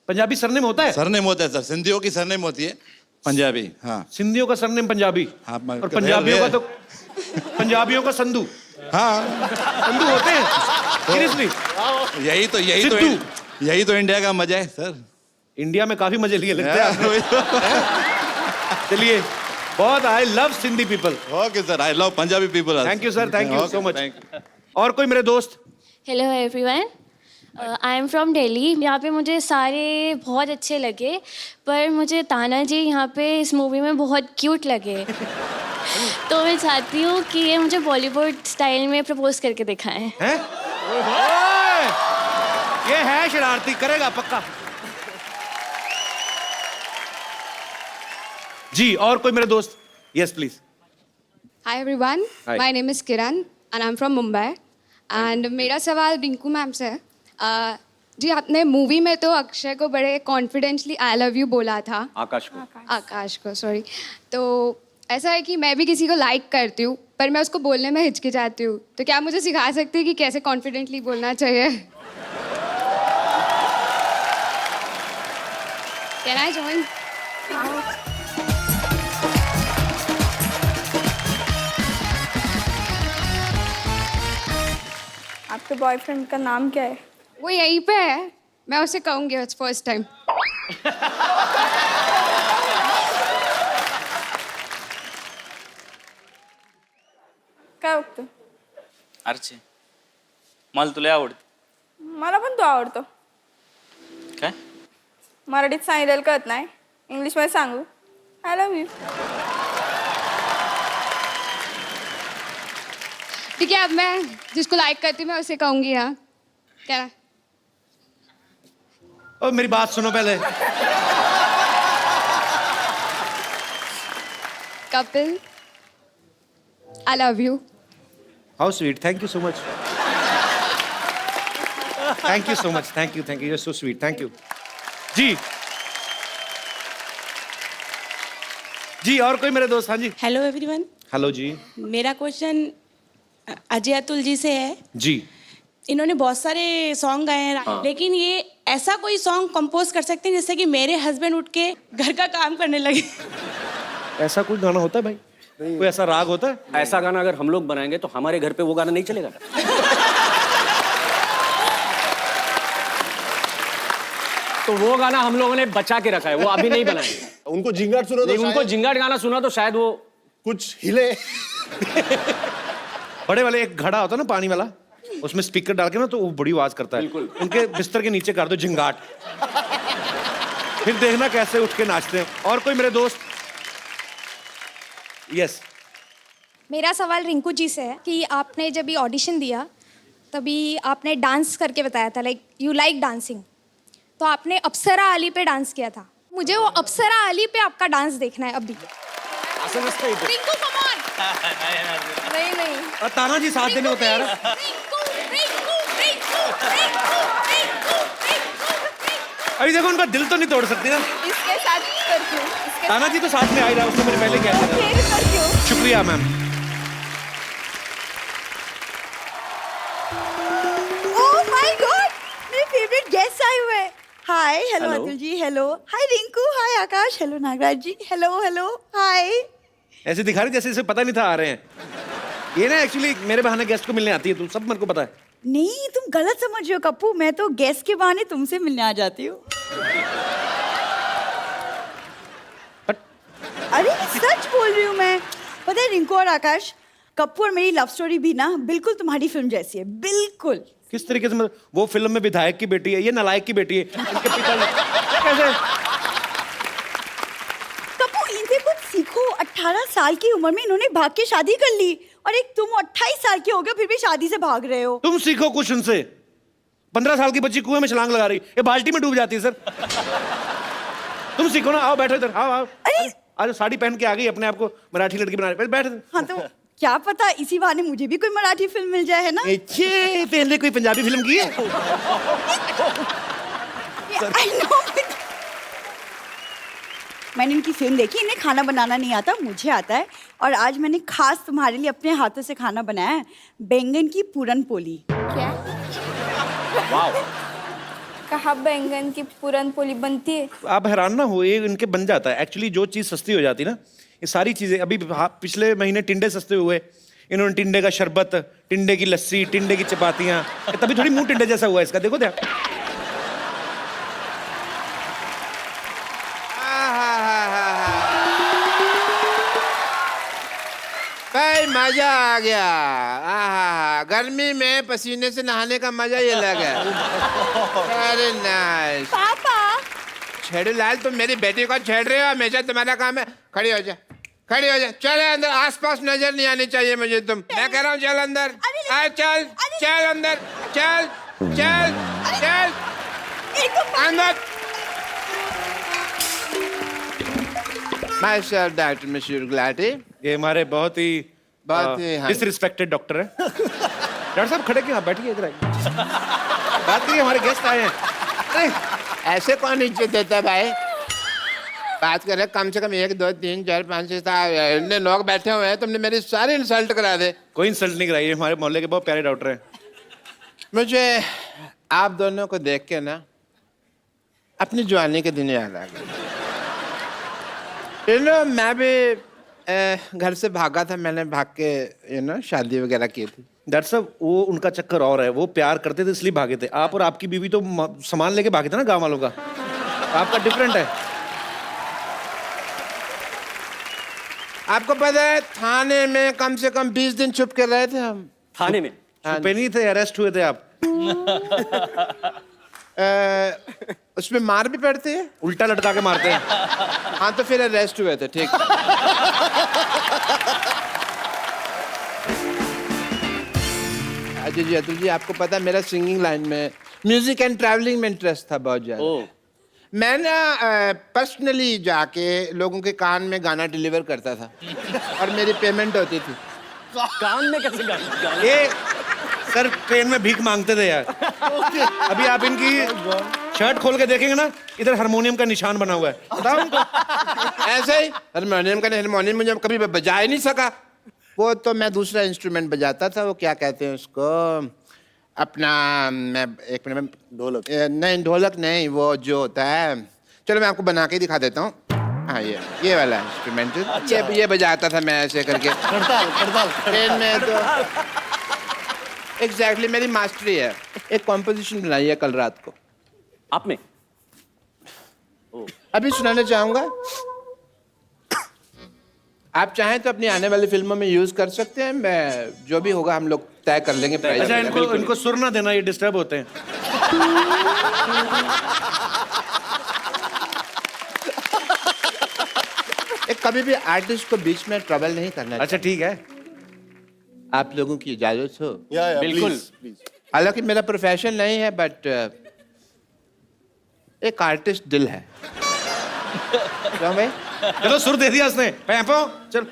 Speaker 1: पंजाबी सरनेम होता है?
Speaker 9: सरनेम होता है सर, सिंधियों की सरनेम होती है पंजाबी. हाँ
Speaker 1: सिंधियों का सरनेम पंजाबी
Speaker 9: हाँ,
Speaker 1: और पंजाबियों का तो पंजाबियों का संधू।
Speaker 9: हाँ
Speaker 1: संधू होते हैं सीरियसली?
Speaker 9: यही तो इंडिया का मजा है सर.
Speaker 1: इंडिया में काफी मजे लिए लगते हैं। चलिए बहुत, I love Sindhi people.
Speaker 9: Okay sir, I love Punjabi people.
Speaker 1: Thank you sir, thank you so much. और कोई मेरे दोस्त?
Speaker 10: Hello everyone, I am from Delhi. यहाँ पे मुझे सारे बहुत अच्छे लगे, पर मुझे ताना जी यहाँ पे इस मूवी में बहुत क्यूट लगे। तो मैं चाहती हूँ कि ये मुझे बॉलीवुड स्टाइल में प्रपोज करके दिखाएं।
Speaker 1: हैं? ये है शरारती, करेगा पक्का। जी और कोई मेरे दोस्त? Yes please.
Speaker 11: Hi everyone,
Speaker 1: Hi.
Speaker 11: My name is Kiran and I am from Mumbai. And मेरा सवाल रिंकू मैम से है. जी आपने मूवी में तो अक्षय को बड़े कॉन्फिडेंटली आई लव यू बोला था. आकाश को सॉरी. तो ऐसा है कि मैं भी किसी को लाइक करती हूँ, पर मैं उसको बोलने में हिचकिचाती हूँ. तो क्या आप मुझे सिखा सकते हैं कि कैसे कॉन्फिडेंटली बोलना चाहिए? Can I join?
Speaker 2: आपके बॉयफ्रेंड का नाम क्या है?
Speaker 11: वो यहीं पे है, मैं उसे कहूँगी फर्स्ट टाइम.
Speaker 2: काय बघतो?
Speaker 3: अर्चे मला तुला आवडते.
Speaker 2: मला पण तो आवडतो.
Speaker 3: काय?
Speaker 2: मराठीत सांगितलेलं कळत नाही, इंग्लिशमध्ये सांगू? I love you.
Speaker 11: ठीक है, अब मैं जिसको लाइक करती हूँ मैं उसे कहूँगी. हाँ क्या?
Speaker 1: ओ मेरी बात सुनो पहले।
Speaker 11: Kapil, I love you.
Speaker 1: How sweet, thank you so much. Thank you so much, thank you, you are so sweet, thank you. जी जी और कोई मेरे दोस्त? हाँ जी।
Speaker 12: हेलो एवरीवन,
Speaker 1: हेलो जी।
Speaker 12: मेरा क्वेश्चन अजय अतुल जी से है.
Speaker 1: जी
Speaker 12: इन्होंने बहुत सारे सॉन्ग गाए हैं, लेकिन ये ऐसा कोई सॉन्ग कंपोज कर सकते हैं जिससे कि मेरे हस्बैंड उठ के घर का काम करने लगे.
Speaker 1: ऐसा कोई गाना होता है भाई? कोई ऐसा राग होता है?
Speaker 6: ऐसा गाना अगर हम लोग बनाएंगे तो हमारे घर पे वो गाना नहीं चलेगा। तो वो गाना हम लोगों ने बचा के रखा है, वो अभी नहीं बनाएंगे।
Speaker 7: उनको जिंगाट सुना तो
Speaker 6: उनको जिंगाट गाना सुना तो शायद वो
Speaker 7: कुछ हिले।
Speaker 1: बड़े वाले एक घड़ा होता है ना पानी वाला, उसमें स्पीकर डाल के ना तो वो बड़ी आवाज करता है। उनके बिस्तर के नीचे कर दो झिंगाट, फिर देखना कैसे उठ के नाचते हैं। और कोई मेरे दोस्त? यस।
Speaker 13: मेरा सवाल रिंकू जी से है कि आपने जब ये ऑडिशन दिया तभी आपने डांस करके बताया था, लाइक यू लाइक डांसिंग, तो आपने अप्सरा अली पे डांस किया था। मुझे वो अप्सरा अली पे आपका डांस देखना है अभी। Rinku come on.
Speaker 2: नहीं नहीं,
Speaker 1: और ताना जी साथ देने को तैयार है। अभी देखो उनका दिल तो नहीं तोड़ सकती ना।
Speaker 2: इसके साथ करती हूँ, इसके
Speaker 1: ताना जी तो साथ में आ ही रहा, उसने मेरे पहले कह दिया।
Speaker 2: फिर करती हूँ।
Speaker 1: शुक्रिया मैम।
Speaker 12: ओह माय गॉड, मेरे फेवरेट गेस्ट आए हुए हैं। हाय, hello
Speaker 6: Hello.
Speaker 12: Atul ji, hello, हाय रिंकू, हाय आकाश, हेलो नागराज जी, हेलो हेलो, हाय।
Speaker 1: ऐसे दिखा रही जैसे इसे पता नहीं था आ रहे हैं। ये ना एक्चुअली मेरे बहाने गेस्ट को मिलने आती है, तुम सब मेरे को पता है।
Speaker 12: नहीं, तुम गलत समझ रहे हो कप्पू, मैं तो गेस्ट के बहाने तुमसे मिलने आ जाती हूँ। अरे सच बोल रही हूँ मैं। पता है रिंकू और आकाश, कप्पू और मेरी लव स्टोरी भी ना बिल्कुल तुम्हारी फिल्म जैसी है, बिल्कुल।
Speaker 1: किस तरीके से? मतलब वो फिल्म में विधायक की बेटी है, ये नालायक की बेटी है। इनके पिता कैसे?
Speaker 12: कप्पू इनसे कुछ सीखो। 18 साल की उम्र में इन्होंने भाग के शादी कर ली, और एक तुम 28 साल के हो गए फिर भी शादी से भाग रहे हो।
Speaker 1: तुम सीखो कुछ उनसे। 15 साल की बच्ची कुएं में छलांग लगा रही, ये बाल्टी में डूब जाती है सर। तुम सीखो ना, आओ बैठो इधर, आओ आओ। आज साड़ी पहन के आ गई, अपने आप को मराठी लड़की बना रही, बैठ।
Speaker 12: हाँ तो क्या पता इसी बहाने मुझे भी कोई मराठी फिल्म मिल जाए, है ना?
Speaker 1: अच्छे, पहले कोई पंजाबी फिल्म की है?
Speaker 12: I know. मैंने इनकी फिल्म देखी, इन्हें खाना बनाना नहीं आता, मुझे आता है। और आज मैंने खास तुम्हारे लिए अपने हाथों से खाना बनाया है, बैंगन की पूरन पोली।
Speaker 2: क्या?
Speaker 6: वाह।
Speaker 2: कहाँ बैंगन की पूरन पोली बनती है?
Speaker 1: आप हैरान ना हो, ये इनके बन जाता है। एक्चुअली जो चीज़ सस्ती हो जाती है ना, ये सारी चीज़ें। अभी पिछले महीने टिंडे सस्ते हुए, इन्होंने टिंडे का शरबत, टिंडे की लस्सी, टिंडे की चपातियाँ, तभी थोड़ी मुंह टिंडे जैसा हुआ इसका। देखो क्या
Speaker 14: भाई, मजा आ गया। आहा, गर्मी में पसीने से नहाने का मजा ही अलग है। Very nice.
Speaker 12: पापा
Speaker 14: छेड़ू लाल, तुम मेरी बेटी को छेड़ रहे हो, हमेशा तुम्हारा काम है। खड़ी हो जा, खड़ी हो जा, चल अंदर। आसपास नजर नहीं आनी चाहिए मुझे तुम। मैं कह रहा हूँ चल अंदर। चल चल अंदर, चल चल चल अंदर। Myself doctor mister Gulati.
Speaker 1: ये हमारे बहुत ही
Speaker 14: हाँ।
Speaker 1: डिसरिस्पेक्टेड डॉक्टर है। डॉक्टर साहब खड़े क्यों? बैठिए इधर आइए, बात करिए, हमारे गेस्ट आए हैं।
Speaker 14: अरे ऐसे कौन इज्जत देता है भाई? बात कर रहे, कम से कम 1 2 3 4 5 6 7 इतने लोग बैठे हुए हैं, तुमने मेरी सारी इंसल्ट करा दे।
Speaker 1: कोई इंसल्ट नहीं कराई, हमारे मोहल्ले के बहुत प्यारे डॉक्टर हैं।
Speaker 14: मुझे आप दोनों को देख के ना अपनी जवानी के दिन याद आ गए। मैं भी घर से भागा था, मैंने भाग के शादी वगैरह की थी।
Speaker 1: डॉक्टर साहब, वो उनका चक्कर और है, वो प्यार करते थे इसलिए भागे थे। आप और आपकी बीवी तो सामान लेके भागे थे ना गांव वालों का, आपका डिफरेंट है।
Speaker 14: आपको पता है थाने में कम से कम 20 दिन छुप के रहे थे हम।
Speaker 6: थाने में
Speaker 1: छुपे नहीं थे, अरेस्ट हुए थे आप।
Speaker 14: उसमें मार भी पड़ती है,
Speaker 1: उल्टा लटका के मारते हैं।
Speaker 14: हाँ तो फिर अरेस्ट हुए थे, ठीक। अजय जी, अतुल जी, आपको पता है मेरा सिंगिंग लाइन में, म्यूजिक एंड ट्रैवलिंग में इंटरेस्ट था बहुत ज्यादा। मैं ना पर्सनली जाके लोगों के कान में गाना डिलीवर करता था और मेरी पेमेंट होती थी।
Speaker 6: कान में कैसे गाना?
Speaker 1: ये सर ट्रेन में भीख मांगते थे यार। अभी आप इनकी शर्ट खोल के देखेंगे ना, इधर हारमोनियम का निशान बना हुआ है। बताओ उनको।
Speaker 14: ऐसे ही हारमोनियम मुझे कभी बजा ही नहीं सका। वो तो मैं दूसरा इंस्ट्रूमेंट बजाता था, वो क्या कहते हैं उसको, अपना, मैं एक मिनट, ढोलक नहीं, ढोलक नहीं, वो जो होता है, चलो मैं आपको बना के दिखा देता हूँ। हाँ ये वाला इंस्ट्रूमेंट ये बजाता था मैं ऐसे करके ट्रेन में तो एग्जैक्टली मेरी मास्टरी है। एक कॉम्पोजिशन बनाई है कल रात को
Speaker 6: आपने?
Speaker 14: अभी सुनाना चाहूंगा। आप चाहें तो अपनी आने वाली फिल्मों में यूज कर सकते हैं। मैं जो भी होगा हम लोग तय कर लेंगे प्राइस।
Speaker 1: अच्छा इनको सुर ना देना, ये डिस्टर्ब होते हैं।
Speaker 14: कभी भी आर्टिस्ट को बीच में ट्रबल नहीं करना।
Speaker 1: अच्छा ठीक है,
Speaker 14: आप लोगों की इजाजत हो?
Speaker 6: बिल्कुल।
Speaker 14: हालांकि मेरा प्रोफेशन नहीं है बट एक आर्टिस्ट दिल है। क्यों भाई?
Speaker 1: चलो सुर दे दिया उसने। पैंपो चल।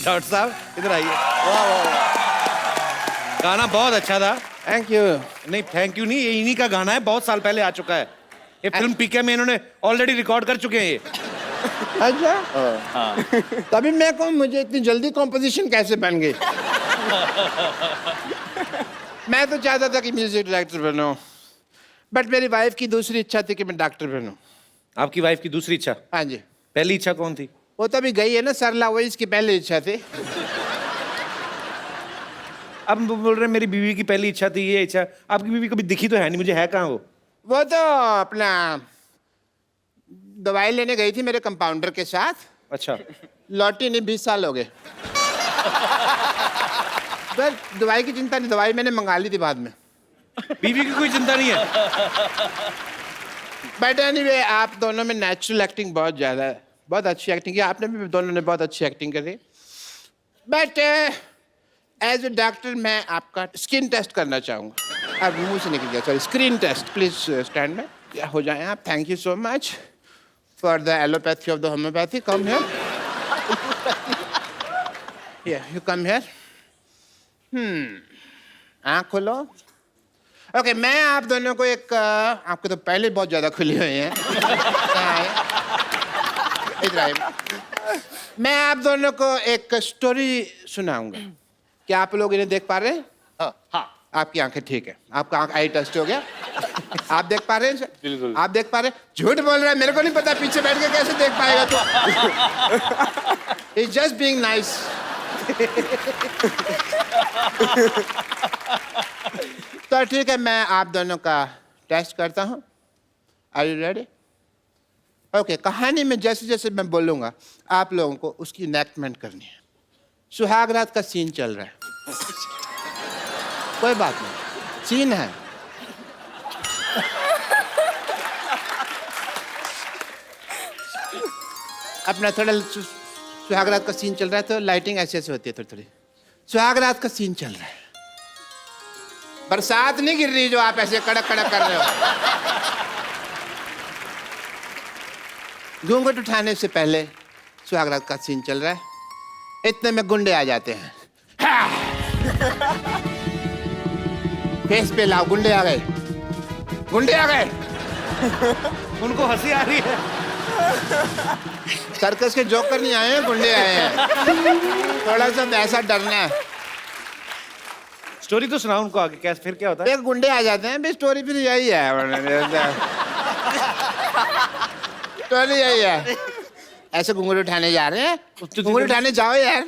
Speaker 1: डॉक्टर साहब इधर आइए। गाना बहुत अच्छा था।
Speaker 14: Thank you.
Speaker 1: नहीं थैंक यू नहीं, ये इन्हीं का गाना है, बहुत साल पहले आ चुका है। ये फिल्म पीके में इन्होंने ऑलरेडी रिकॉर्ड कर चुके हैं ये।
Speaker 14: अच्छा तभी मैं कहूँ मुझे इतनी जल्दी कॉम्पोजिशन कैसे बन गई। मैं तो चाहता था कि म्यूजिक डायरेक्टर बनूं, बट मेरी वाइफ की दूसरी इच्छा थी कि मैं डॉक्टर बनूं।
Speaker 1: आपकी वाइफ की दूसरी इच्छा?
Speaker 14: हाँ जी।
Speaker 1: पहली इच्छा कौन थी?
Speaker 14: वो तो अभी गई है ना सरला, वही इसकी पहली इच्छा थी।
Speaker 1: अब बोल रहे मेरी बीवी की पहली इच्छा थी ये इच्छा। आपकी बीवी कभी दिखी तो है नहीं मुझे, है कहाँ
Speaker 14: वो तो अपना दवाई लेने गई थी मेरे कंपाउंडर के साथ।
Speaker 1: अच्छा।
Speaker 14: लौटी नहीं, 20 साल हो गए। बस दवाई की चिंता नहीं, दवाई मैंने मंगा ली थी बाद में।
Speaker 1: बीवी की कोई चिंता नहीं है।
Speaker 14: बट एनीवे आप दोनों में नेचुरल एक्टिंग बहुत ज़्यादा है, बहुत अच्छी एक्टिंग की आपने भी, दोनों ने बहुत अच्छी एक्टिंग करी। बट एज ए डॉक्टर मैं आपका स्किन टेस्ट करना चाहूँगा। अब मुंह से निकल गया, sorry, screen test. Please stand में हो जाए आप। Thank you so much for the allopathy of the homoeopathy. Come here, you come here. आँख खोलो। ओके मैं आप दोनों को एक आपको तो पहले बहुत ज़्यादा खुली हुई है। इधर आइए। मैं आप दोनों को एक स्टोरी सुनाऊंगा। क्या आप लोग इन्हें देख पा रहे हैं? हाँ। आपकी आंखें ठीक है, आपका आंख आई टेस्ट हो गया। आप देख पा रहे हैं सर?
Speaker 6: बिल्कुल।
Speaker 14: आप देख पा रहे हैं? झूठ बोल रहा है, मेरे को नहीं पता, पीछे बैठ के कैसे देख पाएगा तो। It's just being nice. तो ठीक है मैं आप दोनों का टेस्ट करता हूँ। Are you ready? ओके कहानी में जैसे जैसे मैं बोलूँगा आप लोगों को उसकी इनेक्टमेंट करनी है। सुहाग रात का सीन चल रहा है। कोई बात नहीं, सीन है। अपना थोड़ा सुहाग रात का सीन चल रहा है तो लाइटिंग ऐसे ऐसे होती है थोड़ी थोड़ी। सुहाग रात का सीन चल रहा है, बरसात नहीं गिर रही जो आप ऐसे कड़क कड़क कर रहे हो। घूंघट उठाने से पहले सुहाग रात का सीन चल रहा है, इतने में गुंडे आ जाते हैं। फेस पे लाओ, गुंडे आ गए, गुंडे आ गए।
Speaker 1: उनको हंसी आ रही है।
Speaker 14: सर्कस के जोकर नहीं आए हैं, गुंडे आए हैं। थोड़ा सा ऐसा डरना है।
Speaker 1: स्टोरी तो सुनाओ उनको आगे, क्या फिर क्या होता है?
Speaker 14: एक गुंडे आ जाते हैं, स्टोरी फिर यही है। स्टोरी यही है। ऐसे घूंघट उठाने जा रहे हैं, घूंघट उठाने जाओ यार।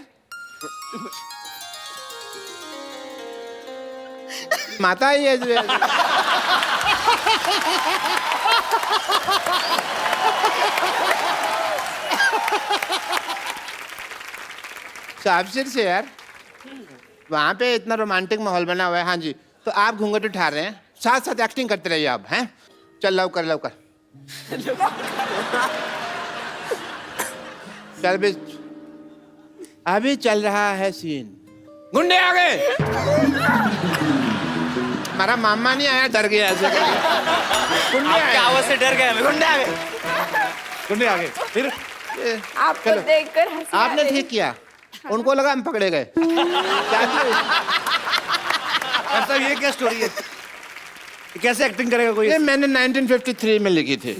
Speaker 14: माता ही है जो साबसिर से यार, वहाँ पे इतना रोमांटिक माहौल बना हुआ है। हाँ जी, तो आप घूंघट उठा रहे हैं, साथ साथ एक्टिंग करते रहिए आप। हैं चल लव कर लव कर। चल भी अभी चल रहा है सीन। गुंडे आ गए। हमारा मामा नहीं आया, डर गया ऐसे करके। गुंडे आए।
Speaker 3: आवाज से डर गया मैं।
Speaker 1: गुंडे आ गए, गुंडे आ गए। फिर
Speaker 2: आपको देखकर हंसी आ
Speaker 14: आपने
Speaker 2: रही।
Speaker 14: ठीक किया, उनको लगा हम पकड़े गए।
Speaker 1: ऐसा ये क्या स्टोरी है? कैसे एक्टिंग करेगा कोई?
Speaker 14: ये मैंने 1953 में लिखी थी।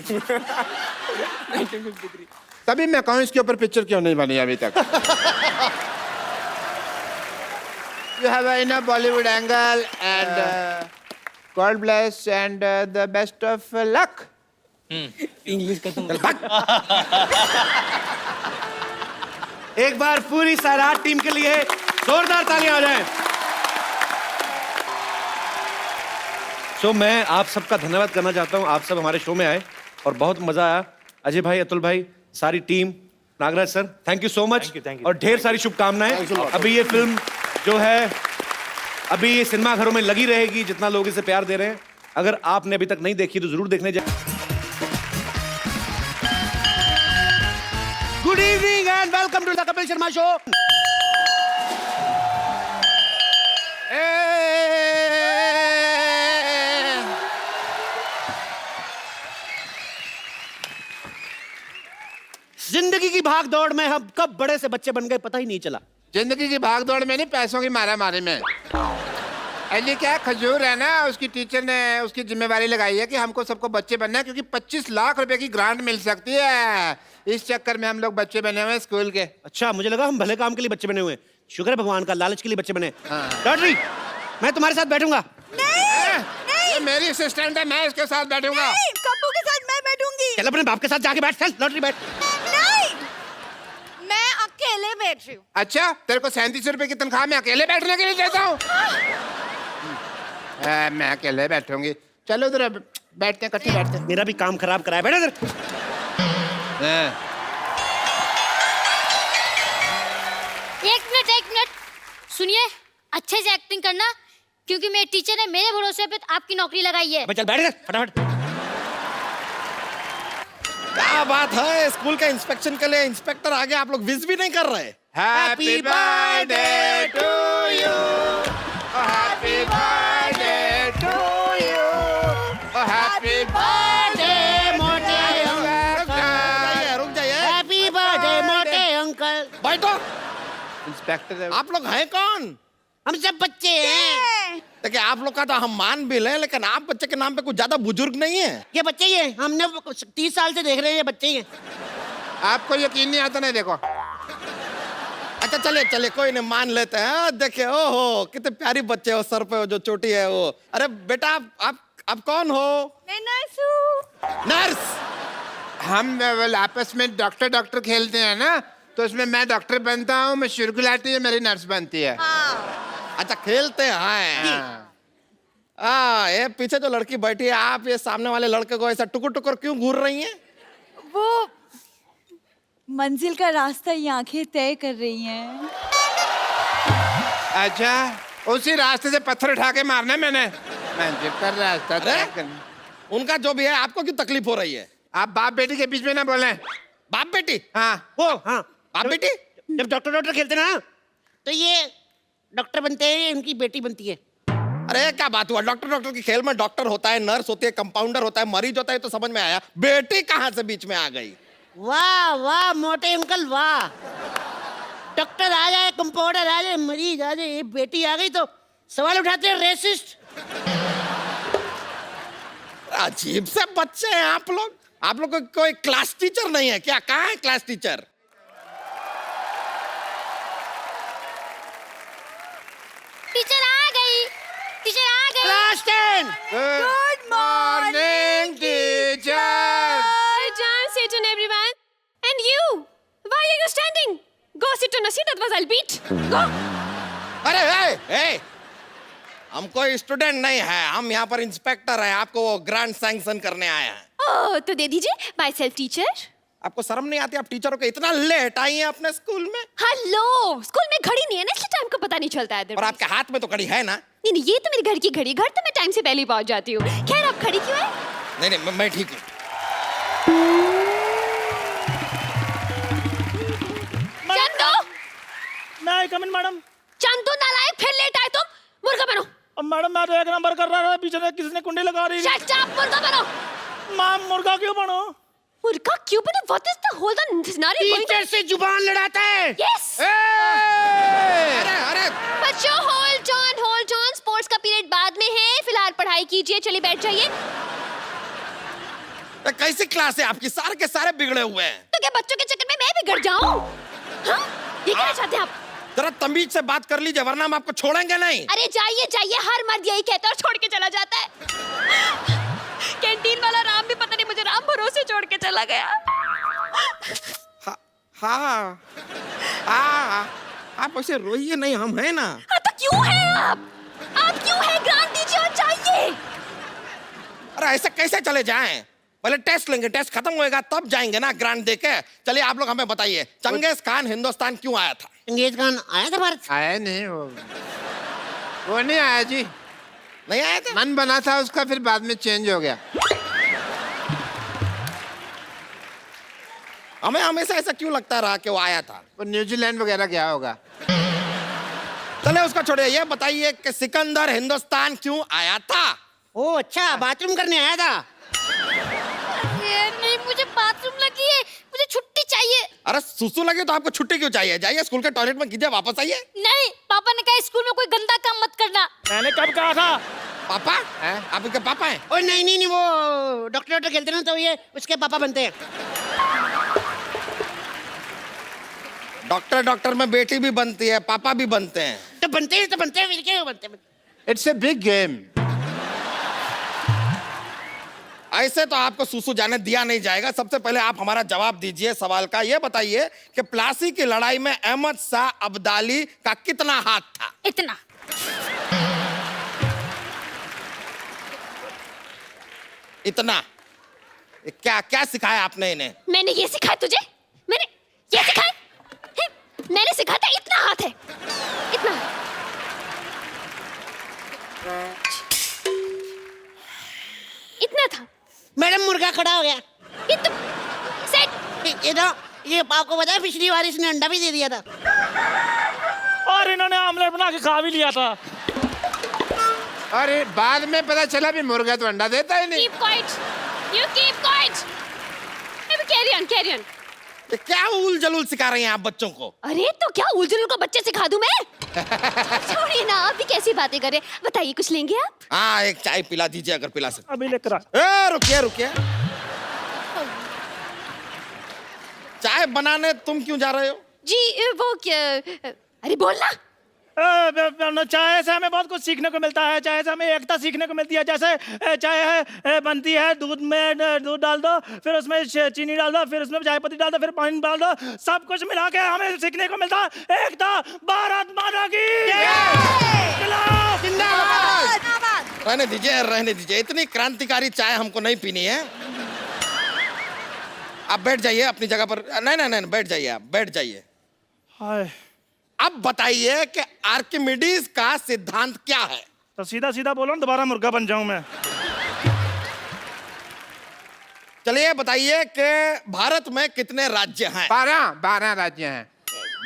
Speaker 14: तभी मैं कहूँ इसके ऊपर पिक्चर क्यों नहीं बनी अभी तक। You have a Bollywood angle and God bless and the best of luck.
Speaker 6: English का तुम
Speaker 1: एक बार पूरी सैराट टीम के लिए जोरदार तालियां आ जाएं। सो मैं आप सबका धन्यवाद करना चाहता हूं, आप सब हमारे शो में आए और बहुत मजा आया। अजय भाई, अतुल भाई, सारी team, Nagraj sir, thank you so much और ढेर सारी शुभकामनाएं। अभी ये फिल्म जो है अभी ये सिनेमा घरों में लगी रहेगी, जितना लोग इसे प्यार दे रहे हैं। अगर आपने अभी तक नहीं देखी तो जरूर देखने जाए। Good evening and welcome to the Kapil Sharma show. जिंदगी की भाग दौड़ में हम कब बड़े से बच्चे बन गए पता ही नहीं चला।
Speaker 14: जिंदगी की भाग दौड़ में नहीं, पैसों की मारा मारी में। ये क्या खजूर है ना, उसकी टीचर ने उसकी जिम्मेवारी लगाई है कि हमको सबको बच्चे बनना है, क्योंकि 25 लाख रुपए की ग्रांट मिल सकती है। इस चक्कर में हम लोग बच्चे बने हुए हैं स्कूल के।
Speaker 1: अच्छा, मुझे लगा हम भले काम के लिए बच्चे बने हुए हैं। शुक्र है भगवान का, लालच के लिए बच्चे बने। लॉटरी, मैं तुम्हारे साथ बैठूंगा।
Speaker 14: ये मेरी असिस्टेंट है, मैं इसके साथ बैठूंगा।
Speaker 12: कप्पू के साथ मैं बैठूंगी।
Speaker 1: चल अपने बाप के साथ जाके बैठ। चल लॉटरी बैठ।
Speaker 12: नहीं, मैं अकेले बैठ रही हूँ।
Speaker 14: अच्छा, तेरे को 37 रुपए की तनख्वाह मैं अकेले बैठने के लिए देता हूँ? मैं अकेले बैठूंगी। चलो उधर बैठते हैं, इकट्ठे बैठते हैं।
Speaker 1: मेरा भी काम खराब कराया। बैठ इधर।
Speaker 10: एक मिनट सुनिए, अच्छे से एक्टिंग करना, क्योंकि मेरे टीचर ने मेरे भरोसे पे आपकी नौकरी लगाई है।
Speaker 1: चल बैठ इधर फटाफट।
Speaker 9: क्या बात है, स्कूल का इंस्पेक्शन के लिए इंस्पेक्टर आ गया, आप लोग विश भी नहीं कर रहे।
Speaker 14: Happy birthday to you, happy birthday to you, happy birthday मोटे अंकल।
Speaker 9: रुक जाइए,
Speaker 1: हैप्पी बर्थडे मोटे अंकल।
Speaker 9: बैठो।
Speaker 14: इंस्पेक्टर,
Speaker 9: आप लोग हैं कौन?
Speaker 1: हम सब बच्चे हैं।
Speaker 9: देखिए, आप लोग का तो हम मान भी लें, लेकिन आप बच्चे के नाम पे कुछ ज्यादा बुजुर्ग नहीं है।
Speaker 1: ये बच्चे ही हैं, हमने 30 साल से देख रहे हैं, ये बच्चे ही हैं।
Speaker 14: आपको यकीन नहीं आता? नहीं देखो।
Speaker 9: अच्छा चले कोई नहीं, मान लेते हैं। देखिए, ओहो कितने प्यारी बच्चे हो, सर पे वो जो चोटी है वो। अरे बेटा, आप कौन हो?
Speaker 12: मैं नर्स हूँ।
Speaker 9: नर्स?
Speaker 14: हम आपस में डॉक्टर खेलते हैं ना, तो उसमें मैं डॉक्टर बनता हूँ, मैं शुरुगुलाटी है, मेरी नर्स बनती है।
Speaker 9: अच्छा, खेलते हैं। ये पीछे जो लड़की बैठी है, आप ये सामने वाले लड़के को ऐसा टुकुर टुकुर क्यों घूर रही हैं?
Speaker 12: वो मंजिल का रास्ता ये आंखें तय कर रही हैं।
Speaker 14: अच्छा, उसी रास्ते से पत्थर उठा के मारना है मैंने। मंजिल का रास्ता तय करना।
Speaker 9: उनका जो भी है, आपको क्यों तकलीफ हो रही है?
Speaker 14: आप बाप बेटी के बीच में ना बोले।
Speaker 9: बाप बेटी?
Speaker 14: हाँ
Speaker 1: हाँ,
Speaker 9: बाप बेटी?
Speaker 1: जब डॉक्टर खेलते ना, तो ये डॉक्टर बनते हैं, इनकी बेटी बनती है।
Speaker 9: अरे क्या बात हुआ, डॉक्टर के खेल में डॉक्टर होता है, नर्स होती है, कंपाउंडर होता है, मरीज होता है, तो समझ में आया। बेटी कहाँ से बीच में आ गई?
Speaker 1: वाह वाह मोटे अंकल वाह। डॉक्टर आ जाए, कंपाउंडर आ जाए, मरीज आ जाए, ये बेटी आ गई तो सवाल उठाते हैं रेसिस्ट।
Speaker 9: अजीब से बच्चे हैं आप लोग। आप लोग को कोई क्लास टीचर नहीं है क्या? कहाँ है क्लास टीचर?
Speaker 10: टीचर आ गई।
Speaker 1: Class 10।
Speaker 14: Good morning teacher.
Speaker 8: Sit on everyone. And you, why are you standing? Go sit on a seat, otherwise I'll beat. Go.
Speaker 9: अरे हम कोई स्टूडेंट नहीं है, हम यहाँ पर इंस्पेक्टर हैं, आपको ग्रांट सैंक्शन करने आए हैं।
Speaker 8: Oh, तो दे दीजिए, माई सेल्फ टीचर।
Speaker 9: आपको शर्म नहीं आती? आप टीचरों को इतना लेट आई हैं अपने स्कूल में?
Speaker 8: हेलो, स्कूल में घड़ी नहीं है ना, इसलिए टाइम का पता नहीं चलता है।
Speaker 9: और आपके हाथ में तो घड़ी है ना?
Speaker 8: नहीं, ये तो मेरे घर की घड़ी, घर तो मैं टाइम से पहले ही पहुंच जाती हूँ। खैर, आप खड़ी क्यों है?
Speaker 9: नहीं, मैं ठीक हूँ।
Speaker 15: Cumin madam.
Speaker 8: चंदू नालायक, फिर लेट आए तुम। मुर्गा बनो।
Speaker 15: अब मैडम, मैं तो 1 नंबर कर रहा था, पीछे से किसी ने कुंडी लगा रही थी।
Speaker 8: शट अप, मुर्गा बनो।
Speaker 15: मैम, मुर्गा क्यों बनो?
Speaker 8: मुर्गा क्यों बनो? What is the whole scenario?
Speaker 1: Teacher से जुबान लड़ाता है।
Speaker 8: यस।
Speaker 9: अरे
Speaker 8: बच्चों, होल्ड ऑन। स्पोर्ट्स का पीरियड बाद में है, फिलहाल पढ़ाई कीजिए। चलिए बैठ जाइए।
Speaker 9: कैसी क्लास है आपकी? सारे के सारे बिगड़े हुए हैं।
Speaker 8: तो क्या बच्चों के चक्कर में मैं बिगड़ जाऊं? हाँ? ये कहना चाहते हैं आप?
Speaker 9: जरा तमीज से बात कर लीजिए वरना हम आपको छोड़ेंगे नहीं।
Speaker 8: अरे जाइए जाइए, हर मर्द यही कहता है और छोड़ के चला जाता है। कैंटीन वाला राम भी पता नहीं मुझे राम भरोसे छोड़ के चला गया।
Speaker 9: हाँ आप ऐसे रोइए नहीं, हम हैं ना।
Speaker 8: हाँ तो क्यों है आप क्यों है? ग्रांट दीजिए और जाइए।
Speaker 9: अरे ऐसे कैसे चले जाएं? पहले टेस्ट लेंगे, टेस्ट खत्म होएगा तब जाएंगे ना ग्रांट देके। चलिए आप लोग हमें बताइए, चंगेज खान हिंदुस्तान क्यों आया था?
Speaker 14: चंगेज खान आया था भारत? आया नहीं, वो नहीं आया जी।
Speaker 9: नहीं आया था?
Speaker 14: मन बना था उसका, फिर बाद में चेंज हो गया।
Speaker 9: हमें हमेशा ऐसा क्यों लगता रहा कि वो आया था?
Speaker 14: वो न्यूजीलैंड वगैरह गया होगा।
Speaker 9: चले उसको छोड़िए, ये बताइए कि सिकंदर हिंदुस्तान क्यों आया था?
Speaker 14: ओ अच्छा, बाथरूम करने आया था।
Speaker 8: नहीं, मुझे बाथरूम लगी है, मुझे छुट्टी चाहिए।
Speaker 9: अरे सुसु लगे तो आपको छुट्टी क्यों चाहिए? जाइए स्कूल के टॉयलेट में कीजिए, वापस आइए।
Speaker 8: नहीं, पापा ने कहा स्कूल में कोई गंदा काम मत करना।
Speaker 15: मैंने कब कहा था?
Speaker 9: पापा? आप उनके पापा हैं?
Speaker 14: ओ नहीं, वो डॉक्टर खेलते ना तो ये उसके पापा बनते हैं।
Speaker 9: डॉक्टर में बेटी भी बनती है, पापा भी बनते हैं।
Speaker 14: तो बनते हैं फिर क्या बनते? It's a big game.
Speaker 9: ऐसे तो आपको सुसु जाने दिया नहीं जाएगा। सबसे पहले आप हमारा जवाब दीजिए सवाल का। ये बताइए कि प्लासी की लड़ाई में अहमद शाह अब्दाली का कितना हाथ था?
Speaker 8: इतना।
Speaker 9: इतना? क्या सिखाया आपने इन्हें?
Speaker 8: मैंने ये सिखाया तुझे? मैंने ये सिखाया? मैंने सिखाया था इतना हाथ है, इतना। इतना था।
Speaker 14: मैडम मुर्गा खड़ा हो गया।
Speaker 8: ये तो सेट।
Speaker 14: ये आपको पता है पिछली बार इसने अंडा भी दे दिया था।
Speaker 15: और इन्होंने आमलेट बना के खा भी लिया था।
Speaker 14: अरे बाद में पता चला भी मुर्गा तो अंडा देता ही नहीं।
Speaker 8: Keep quiet. You keep quiet. Carry on.
Speaker 9: क्या उल जलूल सिखा रही हैं आप बच्चों को?
Speaker 8: अरे तो क्या उलझुल को बच्चे सिखा दूं मैं? छोड़िए ना, आप भी कैसी बातें कर रहे हैं। बताइए, कुछ लेंगे आप?
Speaker 9: हाँ, एक चाय पिला दीजिए अगर पिला सकते।
Speaker 15: अभी लेकर आ।
Speaker 9: रुकिए। चाय बनाने तुम क्यों जा रहे हो?
Speaker 8: जी वो क्या? अरे बोलना।
Speaker 15: चाय से हमें बहुत कुछ सीखने को मिलता है। चाय से हमें एकता सीखने को मिलती है। जैसे चाय है बनती है, दूध में दूध डाल दो, फिर उसमें चीनी डाल दो, फिर उसमें चाय पत्ती डाल दो, फिर पानी डाल दो, सब कुछ मिला के हमें सीखने को मिलता है। एकता। भारत माता की
Speaker 9: रहने दीजिए। इतनी क्रांतिकारी चाय हमको नहीं पीनी है। आप बैठ जाइए अपनी जगह पर। नहीं, बैठ जाइए, आप बैठ जाइए। अब बताइए कि आर्किमिडीज का सिद्धांत क्या है?
Speaker 15: तो सीधा बोलो, दोबारा मुर्गा बन जाऊं मैं।
Speaker 9: चलिए बताइए कि भारत में कितने राज्य हैं?
Speaker 14: 12 राज्य हैं।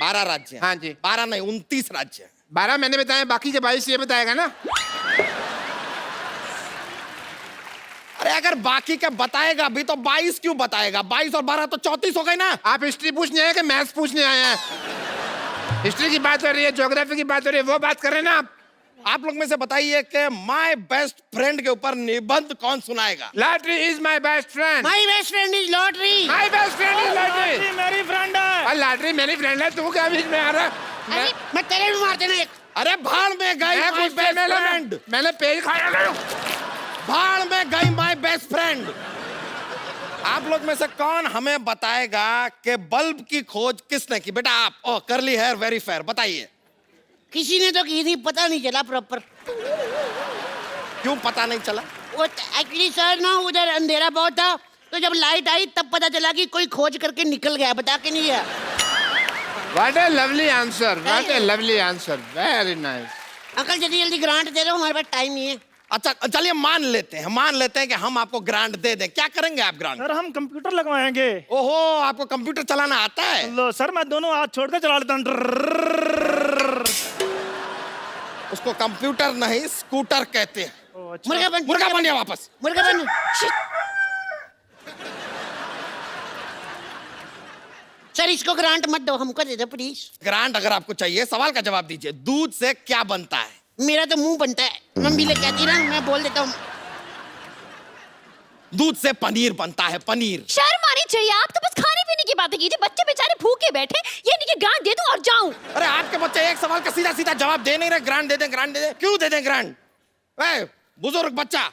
Speaker 9: 12 राज्य?
Speaker 14: हाँ जी।
Speaker 9: 12 नहीं, 29 राज्य।
Speaker 14: 12 मैंने बताया, बाकी के 22 ये बताएगा ना।
Speaker 9: अरे अगर बाकी का बताएगा भी तो 22 क्यों बताएगा? 22 और 12 तो 34 हो गए ना।
Speaker 14: आप हिस्ट्री पूछने आए कि मैथ्स पूछने आए हैं? हिस्ट्री की बात हो रही है, ज्योग्राफी की बात हो रही है, वो बात कर रहे हैं ना
Speaker 9: आप लोग में से बताइए कि माय बेस्ट फ्रेंड के ऊपर निबंध कौन सुनाएगा?
Speaker 14: Lottery is my best friend.
Speaker 9: My best friend is lottery.
Speaker 14: My best friend is lottery.
Speaker 15: मेरी फ्रेंड है।
Speaker 14: और लॉटरी मेरी फ्रेंड है, तू क्या बीच में आ रहा? मैं तेरे भी मार देना एक।
Speaker 9: अरे भाड़ में गई माय बेस्ट फ्रेंड।
Speaker 14: मैंने पेज खाया नहीं।
Speaker 9: भाड़ में गई माय बेस्ट फ्रेंड। आप लोग में से कौन हमें बताएगा कि बल्ब की खोज किसने की? बेटा आप। ओ करली हेयर वेरी फेयर, बताइए।
Speaker 14: किसी ने तो की थी, पता नहीं चला प्रॉपर।
Speaker 9: क्यों पता नहीं चला?
Speaker 14: वो एक्चुअली सर ना उधर अंधेरा बहुत था, तो जब लाइट आई तब पता चला कि कोई खोज करके निकल गया, बता के नहीं गया। What a lovely answer, what a lovely answer, very nice. Uncle जल्दी ग्रांट दे दो, हमारे पास टाइम नहीं है।
Speaker 9: अच्छा चलिए मान लेते हैं कि हम आपको ग्रांट दे दें। क्या करेंगे आप ग्रांट?
Speaker 15: सर हम कंप्यूटर लगवाएंगे।
Speaker 9: ओहो, आपको कंप्यूटर चलाना आता है?
Speaker 15: लो सर, मैं दोनों हाथ छोड़ के चला लेता हूँ।
Speaker 9: उसको कंप्यूटर नहीं स्कूटर कहते हैं।
Speaker 15: अच्छा।
Speaker 9: मुर्गा बनिए वापस।
Speaker 14: मुर्गा बन। सर इसको ग्रांट मत दो, हमको दे दो प्लीज।
Speaker 9: ग्रांट अगर आपको चाहिए, सवाल का जवाब दीजिए। दूध से क्या बनता है?
Speaker 14: मेरा तो मुंह बनता है, मम्मी ले कहती ना, मैं बोल देता हूँ।
Speaker 9: दूध से पनीर बनता है, पनीर।
Speaker 8: शर्म आनी चाहिए, आप तो बस खाने पीने समझने की बातें कीजिए, बच्चे बेचारे भूखे बैठे, ये नहीं कि ग्रांट दे दूं और जाऊं।
Speaker 9: अरे आपके बच्चे एक सवाल का सीधा सीधा जवाब दे नहीं रहे, ग्रांट दे दें, ग्रांट दे दें, क्यों दे दें ग्रांट? बुजुर्ग बच्चा